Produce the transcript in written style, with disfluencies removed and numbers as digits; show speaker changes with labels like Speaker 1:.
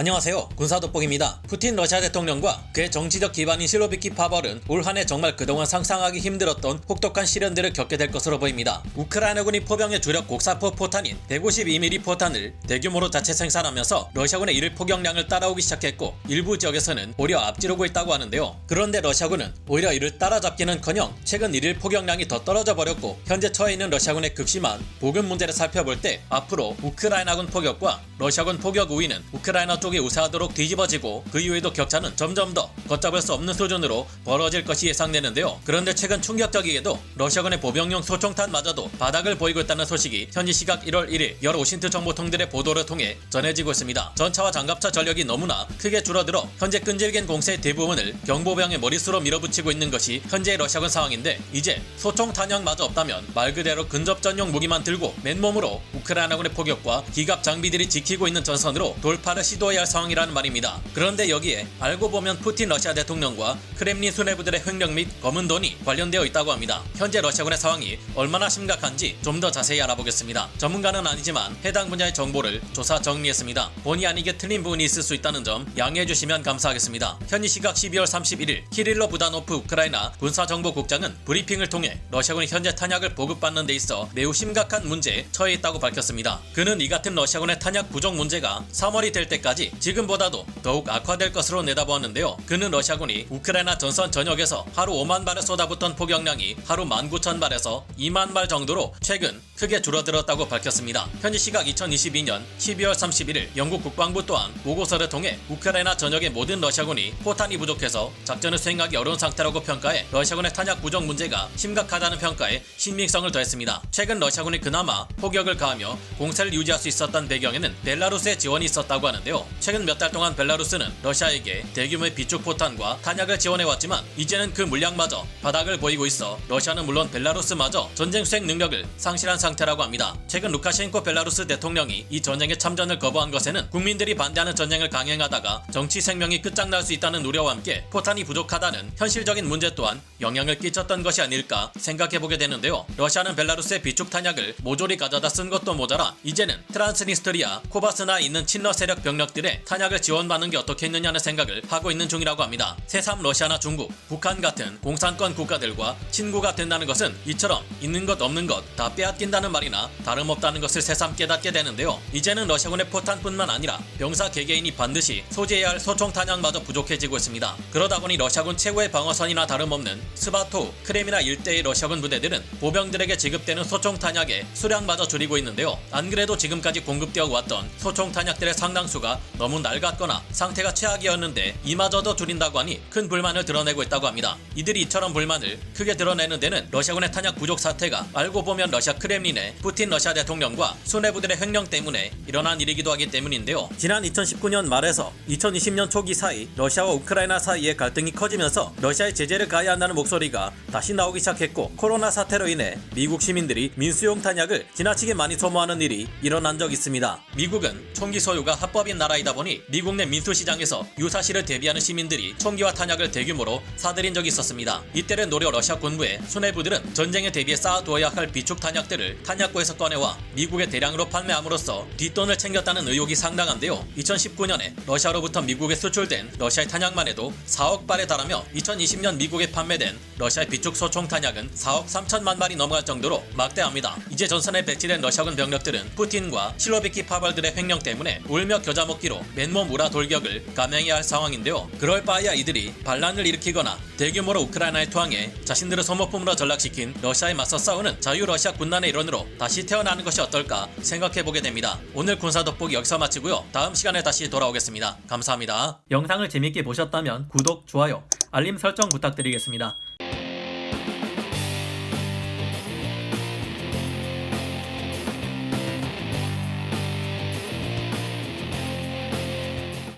Speaker 1: 안녕하세요. 군사돋보기입니다. 푸틴 러시아 대통령과 그의 정치적 기반인 실로비키 파벌은 올 한해 정말 그동안 상상하기 힘들었던 혹독한 시련들을 겪게 될 것으로 보입니다. 우크라이나군이 포병의 주력 곡사포 포탄인 152mm 포탄을 대규모로 자체 생산하면서 러시아군의 이를 포격량을 따라오기 시작했고 일부 지역에서는 오히려 앞지르고 있다고 하는데요. 그런데 러시아군은 오히려 이를 따라잡기는커녕 최근 일일 포격량이 더 떨어져 버렸고 현재 처해 있는 러시아군의 극심한 보급 문제를 살펴볼 때 앞으로 우크라이나군 포격과 러시아군 포격 우위는 우크라이나 쪽이 우세하도록 뒤집어지고 그 이후에도 격차는 점점 더 걷잡을 수 없는 수준으로 벌어질 것이 예상되는데요. 그런데 최근 충격적이게도 러시아군의 보병용 소총탄마저도 바닥을 보이고 있다는 소식이 현지 시각 1월 1일 여러 오신트 정보통들의 보도를 통해 전해지고 있습니다. 전차와 장갑차 전력이 너무나 크게 줄어들어 현재 끈질긴 공세의 대부분을 경보병의 머릿수로 밀어붙이고 있는 것이 현재의 러시아군 상황인데 이제 소총 탄약마저 없다면 말 그대로 근접 전용 무기만 들고 맨몸으로 우크라이나군의 포격과 기갑 장비들이 지키고 있는 전선으로 돌파를 시도해야 할 상황이라는 말입니다. 그런데 여기에 알고 보면 푸틴 러시아 대통령과 크렘린 수뇌부들의 횡령 및 검은 돈이 관련되어 있다고 합니다. 현재 러시아군의 상황이 얼마나 심각한지 좀 더 자세히 알아보겠습니다. 전문가는 아니지만 해당 분야의 정보를 조사 정리했습니다. 본의 아니게 틀린 부분이 있을 수 있다는 점 양해해 주시면 감사하겠습니다. 현지 시각 12월 31일 키릴로 부다노프 우크라이나 군사정보국장은 브리핑을 통해 러시아군이 현재 탄약을 보급받는 데 있어 매우 심각한 문제에 처해 있다고 밝혔습니다. 그는 이 같은 러시아군의 탄약 부족 문제가 3월이 될 때까지 지금보다도 더욱 악화될 것으로 내다보았는데요. 그는 러시아군이 우크라이나 전선 전역에서 하루 5만 발을 쏟아붓던 포격량이 하루 19,000발에서 2만 발 정도로 최근 크게 줄어들었다고 밝혔습니다. 현지 시각 2022년 12월 31일 영국 국방부 또한 보고서를 통해 우크라이나 전역의 모든 러시아군이 포탄이 부족해서 작전을 수행하기 어려운 상태라고 평가해 러시아군의 탄약 부족 문제가 심각하다는 평가에 신빙성을 더했습니다. 최근 러시아군이 그나마 포격을 가하며 공세를 유지할 수 있었던 배경에는 벨라루스의 지원이 있었다고 하는데요. 최근 몇 달 동안 벨라루스는 러시아에게 대규모의 비축 포탄과 탄약을 지원해왔지만 이제는 그 물량마저 바닥을 보이고 있어 러시아는 물론 벨라루스마저 전쟁 수행 능력을 상실한 상태라고 합니다. 최근 루카셴코 벨라루스 대통령이 이 전쟁에 참전을 거부한 것에는 국민들이 반대하는 전쟁을 강행하다가 정치 생명이 끝장날 수 있다는 우려와 함께 포탄이 부족하다는 현실적인 문제 또한 영향을 끼쳤던 것이 아닐까 생각해보게 되는데요. 러시아는 벨라루스의 비축 탄약을 모조리 가져다 쓴 것도 모자라 이제는 트란스니스트리아, 코바스나에 있는 친러 세력 병력들의 탄약을 지원받는 게 어떻겠느냐는 생각을 하고 있는 중이라고 합니다. 새삼 러시아나 중국, 북한 같은 공산권 국가들과 친구가 된다는 것은 이처럼 있는 것 없는 것 다 빼앗긴다는 말이나 다름없다는 것을 새삼 깨닫게 되는데요. 이제는 러시아군의 포탄뿐만 아니라 병사 개개인이 반드시 소지해야 할 소총 탄약마저 부족해지고 있습니다. 그러다 보니 러시아군 최고의 방어선이나 다름없는 스바토우, 크레미나 일대의 러시아군 부대들은 보병들에게 지급되는 소총 탄약의 수량마저 줄이고 있는데요. 안 그래도 지금까지 공급되어 왔던 소총 탄약들의 상당수가 너무 낡았거나 상태가 최악이었는데 이마저도 줄인다고 하니 큰 불만을 드러내고 있다고 합니다. 이들이 이처럼 불만을 크게 드러내는 데는 러시아군의 탄약 부족 사태가 알고 보면 러시아 크렘린의 푸틴 러시아 대통령과 수뇌부들의 횡령 때문에 일어난 일이기도 하기 때문인데요. 지난 2019년 말에서 2020년 초기 사이 러시아와 우크라이나 사이의 갈등이 커지면서 러시아에 제재를 가해야 한다는 목소리가 다시 나오기 시작했고 코로나 사태로 인해 미국 시민들이 민수용 탄약을 지나치게 많이 소모하는 일이 일어난 적이 있습니다. 미국은 총기 소유가 합법인 나라이다 보니 미국 내 민수시장에서 유사시를 대비하는 시민들이 총기와 탄약을 대규모로 사들인 적이 있었습니다. 이때를 노려 러시아 군부의 수뇌부들은 전쟁에 대비해 쌓아두어야 할 비축 탄약들을 탄약고에서 꺼내와 미국에 대량으로 판매함으로써 뒷돈을 챙겼다는 의혹이 상당한데요. 2019년에 러시아로부터 미국에 수출된 러시아의 탄약만 해도 4억 발에 달하며 2020년 미국에 판매된 러시아의 비축 소총 탄약은 4억 3천만 발이 넘어갈 정도로 막대합니다. 이제 전선에 배치된 러시아군 병력들은 푸틴과 실로비키 파벌들의 횡령 때문에 울며 겨자 먹기로 맨몸 우라 돌격을 감행해야 할 상황인데요. 그럴 바에야 이들이 반란을 일으키거나 대규모로 우크라이나에 투항해 자신들을 소모품으로 전락시킨 러시아에 맞서 싸우는 자유 러시아 군단의 일원으로 다시 태어나는 것이 어떨까 생각해보게 됩니다. 오늘 군사돋보기 여기서 마치고요. 다음 시간에 다시 돌아오겠습니다. 감사합니다. 영상을 재밌게 보셨다면 구독, 좋아요, 알림 설정 부탁드리겠습니다.